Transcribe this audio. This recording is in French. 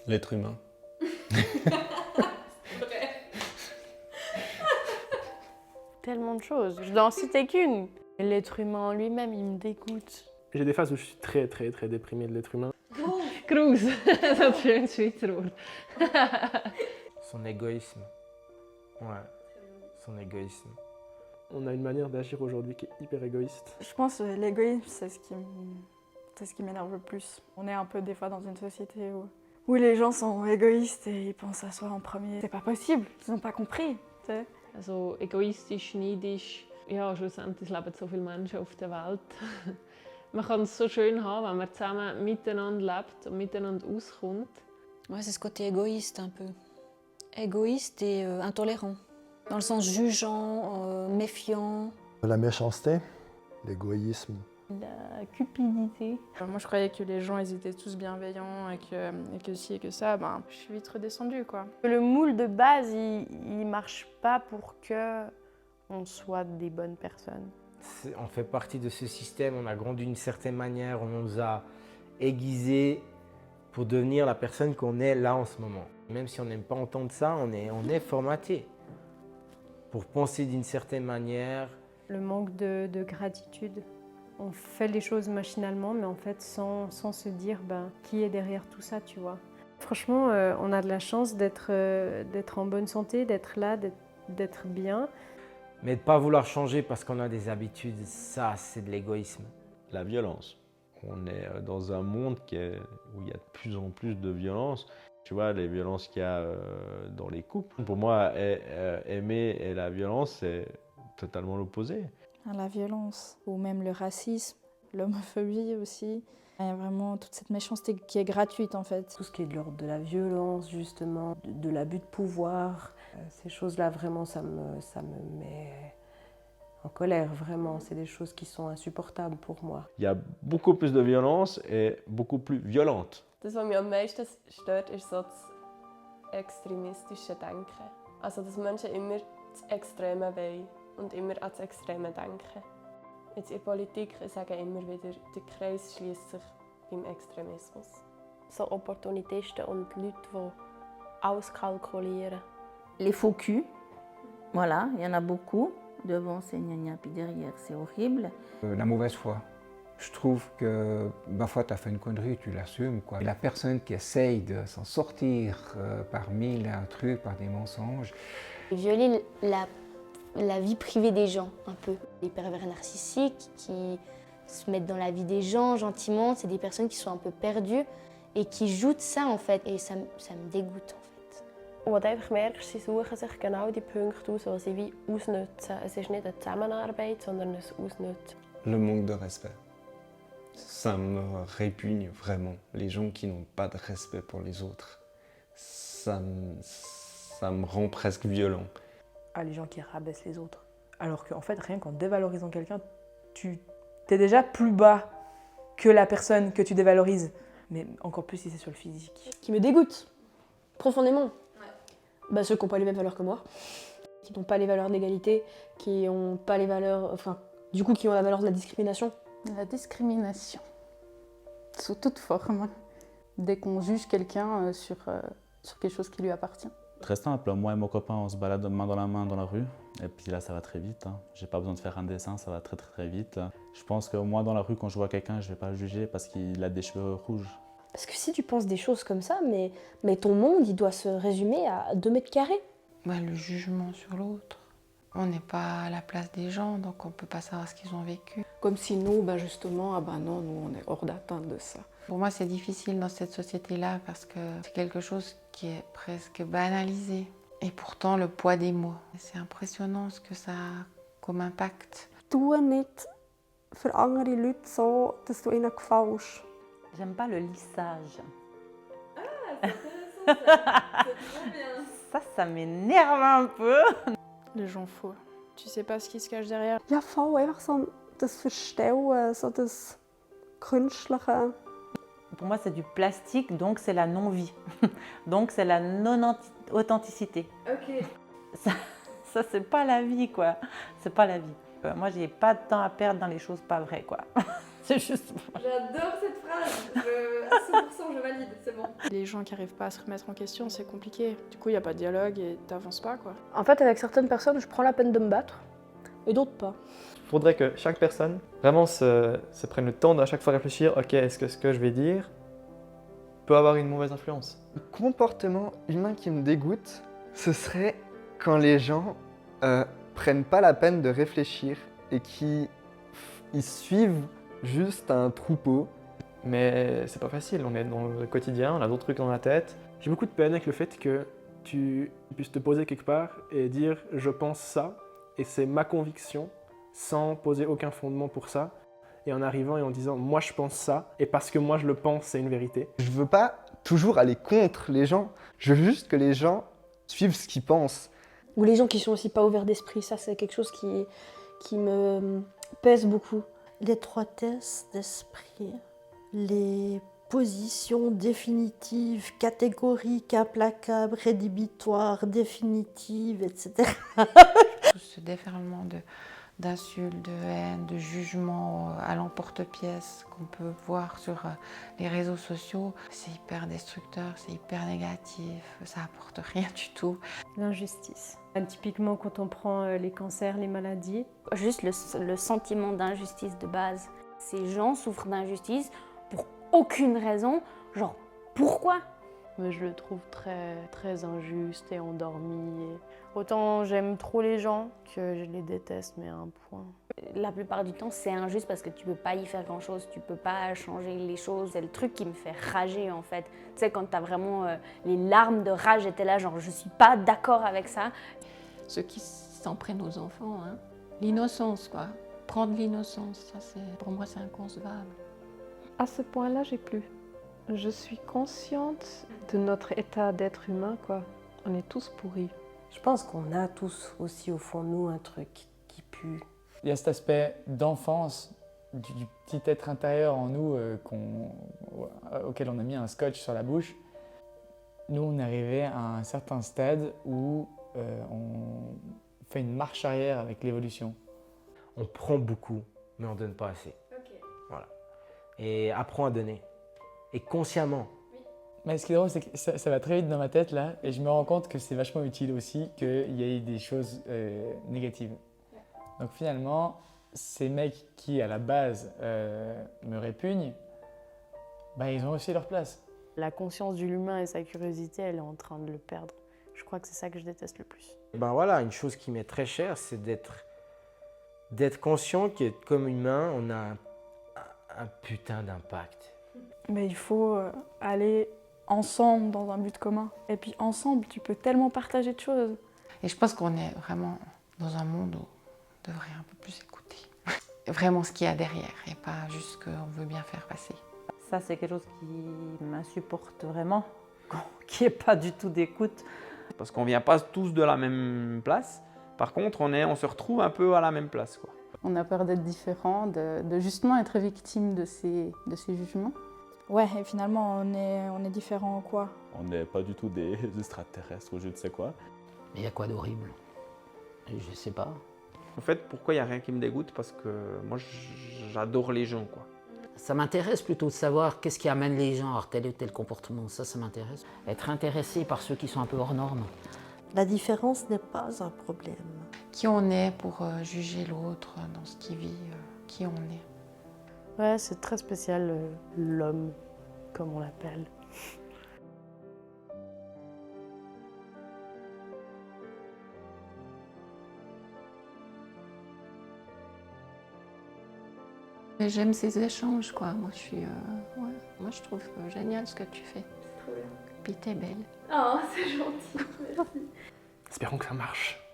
L'être humain. Tellement de choses. Je dois en citer qu'une. L'être humain en lui-même, il me dégoûte. J'ai des phases où je suis très déprimé de l'être humain. Grus, dat is schön Schweizer Wort. Son égoïsme. Ouais, son égoïsme. On a une manière d'agir aujourd'hui qui est hyper égoïste. Je pense que l'égoïsme, c'est ce qui m'énerve le plus. On est un peu des fois dans une société où les gens sont égoïstes et ils pensent à soi en premier. C'est pas possible, ils n'ont pas compris. Tu sais. Also egoistisch, neidisch. Ja, schlussendlich leben so viele Menschen auf der Welt. Man kann es so schön haben, wenn man zusammen miteinander lebt und miteinander auskommt. Ouais, c'est ce côté égoïste un peu. Égoïste et intolérant. Dans le sens jugeant, méfiant. La méchanceté, l'égoïsme. La cupidité. Moi, je croyais que les gens, ils étaient tous bienveillants et que si et que ça, ben, je suis vite redescendue, quoi. Le moule de base, il marche pas pour que on soit des bonnes personnes. On fait partie de ce système, on a grandi d'une certaine manière, on nous a aiguisés pour devenir la personne qu'on est là en ce moment. Même si on n'aime pas entendre ça, on est formaté pour penser d'une certaine manière. Le manque de gratitude. On fait les choses machinalement, mais en fait sans se dire qui est derrière tout ça, tu vois. Franchement, on a de la chance d'être en bonne santé, d'être là, d'être bien. Mais de ne pas vouloir changer parce qu'on a des habitudes, ça c'est de l'égoïsme. La violence. On est dans un monde où il y a de plus en plus de violence. Tu vois, les violences qu'il y a dans les couples. Pour moi, aimer et la violence, c'est totalement l'opposé. La violence, ou même le racisme, l'homophobie aussi. Il y a vraiment toute cette méchanceté qui est gratuite en fait. Tout ce qui est de l'ordre de la violence, justement, de l'abus de pouvoir, ces choses-là, vraiment, ça me met en colère, vraiment. C'est des choses qui sont insupportables pour moi. Il y a beaucoup plus de violence et beaucoup plus violente. Das, was mich am meisten stört, ist so das extremistische Denken. Also, dass Menschen immer das Extreme wollen und immer an das Extreme denken. Jetzt in der Politik sagen immer wieder, der Kreis schließt sich beim Extremismus. So Opportunisten und Leute, die alles kalkulieren. Les faux culs, voilà, il y en a beaucoup. Devant c'est gna gna, puis derrière c'est horrible. La mauvaise foi. Je trouve que ma foi, tu as fait une connerie, tu l'assumes, quoi. Et la personne qui essaye de s'en sortir par mille et un trucs, par des mensonges. Violer la vie privée des gens, un peu. Les pervers narcissiques qui se mettent dans la vie des gens gentiment, c'est des personnes qui sont un peu perdues et qui jouent de ça en fait. Et ça me dégoûte en fait. Wat du einfach merkst, sie suchen sich genau die Punkte aus, die sie wie ausnutzen. Es ist nicht eine Zusammenarbeit, sondern ein Ausnutzen. Le manque de respect. Ça me répugne vraiment. Les gens qui n'ont pas de respect pour les autres. Ça me rend presque violent. Les gens qui rabaissent les autres. Alors qu'en fait, rien qu'en dévalorisant quelqu'un, tu es déjà plus bas que la personne que tu dévalorises. Mais encore plus si c'est sur le physique. Qui me dégoûte, profondément. Ceux qui n'ont pas les mêmes valeurs que moi, qui n'ont pas les valeurs d'égalité, qui n'ont pas les valeurs, qui ont la valeur de la discrimination. La discrimination, sous toute forme, dès qu'on juge quelqu'un sur quelque chose qui lui appartient. Très simple, moi et mon copain on se balade main dans la main dans la rue et puis là ça va très vite. J'ai pas besoin de faire un dessin, ça va très vite. Je pense que moi dans la rue quand je vois quelqu'un je vais pas le juger parce qu'il a des cheveux rouges. Parce que si tu penses des choses comme ça, mais ton monde il doit se résumer à 2 mètres carrés. Le jugement sur l'autre. On n'est pas à la place des gens, donc on peut pas savoir ce qu'ils ont vécu. Comme si nous, justement, non, nous on est hors d'atteinte de ça. Pour moi c'est difficile dans cette société-là parce que c'est quelque chose qui est presque banalisé. Et pourtant le poids des mots, c'est impressionnant ce que ça a comme impact. Tu nicht für andere Leute so, dass du ihnen gefällst. J'aime pas le lissage. Ah, c'est intéressant ça. C'est trop bien. Ça m'énerve un peu. Les gens faux. Tu sais pas ce qui se cache derrière. Ja, voll, einfach so das Verstellen, so das Künstliche. Pour moi, c'est du plastique, donc c'est la non-vie. Donc c'est la non-authenticité. Ok. Ça c'est pas la vie, quoi. C'est pas la vie. Moi, j'ai pas de temps à perdre dans les choses pas vraies, quoi. C'est juste... J'adore cette phrase, à 100% je valide, c'est bon. Les gens qui n'arrivent pas à se remettre en question, c'est compliqué. Du coup, il n'y a pas de dialogue et t'avances pas, quoi. En fait, avec certaines personnes, je prends la peine de me battre, et d'autres pas. Il faudrait que chaque personne vraiment se prenne le temps d'à chaque fois réfléchir, ok, est-ce que ce que je vais dire peut avoir une mauvaise influence? Le comportement humain qui me dégoûte, ce serait quand les gens prennent pas la peine de réfléchir et ils suivent juste un troupeau. Mais c'est pas facile, on est dans le quotidien, on a d'autres trucs dans la tête. J'ai beaucoup de peine avec le fait que tu puisses te poser quelque part et dire « je pense ça » et c'est ma conviction sans poser aucun fondement pour ça. Et en arrivant et en disant « moi je pense ça et parce que moi je le pense, c'est une vérité ». Je veux pas toujours aller contre les gens, je veux juste que les gens suivent ce qu'ils pensent. Ou les gens qui sont aussi pas ouverts d'esprit, ça c'est quelque chose qui me pèse beaucoup. L'étroitesse d'esprit, les positions définitives, catégoriques, implacables, rédhibitoires, définitives, etc. Tout ce déferlement d'insultes, de haine, de jugements à l'emporte-pièce qu'on peut voir sur les réseaux sociaux, c'est hyper destructeur, c'est hyper négatif, ça apporte rien du tout. L'injustice. Typiquement quand on prend les cancers, les maladies. Juste le sentiment d'injustice de base. Ces gens souffrent d'injustice pour aucune raison, genre pourquoi? Mais je le trouve très injuste et endormi. Autant j'aime trop les gens que je les déteste, mais à un point. La plupart du temps, c'est injuste parce que tu peux pas y faire grand-chose, tu peux pas changer les choses. C'est le truc qui me fait rager en fait. Tu sais, quand t'as vraiment les larmes de rage, j'étais là genre je suis pas d'accord avec ça. Ceux qui s'en prennent aux enfants, hein. L'innocence quoi. Prendre l'innocence, ça pour moi c'est inconcevable. À ce point-là, j'ai plus. Je suis consciente de notre état d'être humain, quoi. On est tous pourris. Je pense qu'on a tous aussi au fond de nous un truc qui pue. Il y a cet aspect d'enfance, du petit être intérieur en nous auquel on a mis un scotch sur la bouche. Nous, on est arrivé à un certain stade où on fait une marche arrière avec l'évolution. On prend beaucoup, mais on ne donne pas assez. Voilà. Et apprends à donner. Et consciemment. Mais ce qui est drôle, c'est que ça va très vite dans ma tête là, et je me rends compte que c'est vachement utile aussi qu'il y ait des choses négatives. Donc finalement, ces mecs qui à la base me répugnent, bah, ils ont aussi leur place. La conscience de l'humain et sa curiosité, elle est en train de le perdre. Je crois que c'est ça que je déteste le plus. Ben voilà, une chose qui m'est très chère, c'est d'être conscient que comme humain, on a un putain d'impact. Mais il faut aller ensemble dans un but commun. Et puis ensemble, tu peux tellement partager de choses. Et je pense qu'on est vraiment dans un monde où on devrait un peu plus écouter. Vraiment ce qu'il y a derrière et pas juste ce qu'on veut bien faire passer. Ça, c'est quelque chose qui m'insupporte vraiment, qu'il n'y ait pas du tout d'écoute. Parce qu'on ne vient pas tous de la même place. Par contre, on se retrouve un peu à la même place, quoi. On a peur d'être différent, de justement être victime de ces jugements. Ouais, et finalement, on est différent en quoi? On n'est pas du tout des extraterrestres ou je ne sais quoi. Mais il y a quoi d'horrible? Je sais pas. En fait, pourquoi il n'y a rien qui me dégoûte? Parce que moi, j'adore les gens, quoi. Ça m'intéresse plutôt de savoir qu'est-ce qui amène les gens à tel ou tel comportement. Ça m'intéresse. Être intéressé par ceux qui sont un peu hors normes. La différence n'est pas un problème. Qui on est pour juger l'autre dans ce qu'il vit, qui on est. Ouais, c'est très spécial, l'homme, comme on l'appelle. J'aime ces échanges, quoi. Moi, je trouve génial ce que tu fais. Trop bien. Puis t'es belle. Oh, c'est gentil. Merci. Espérons que ça marche.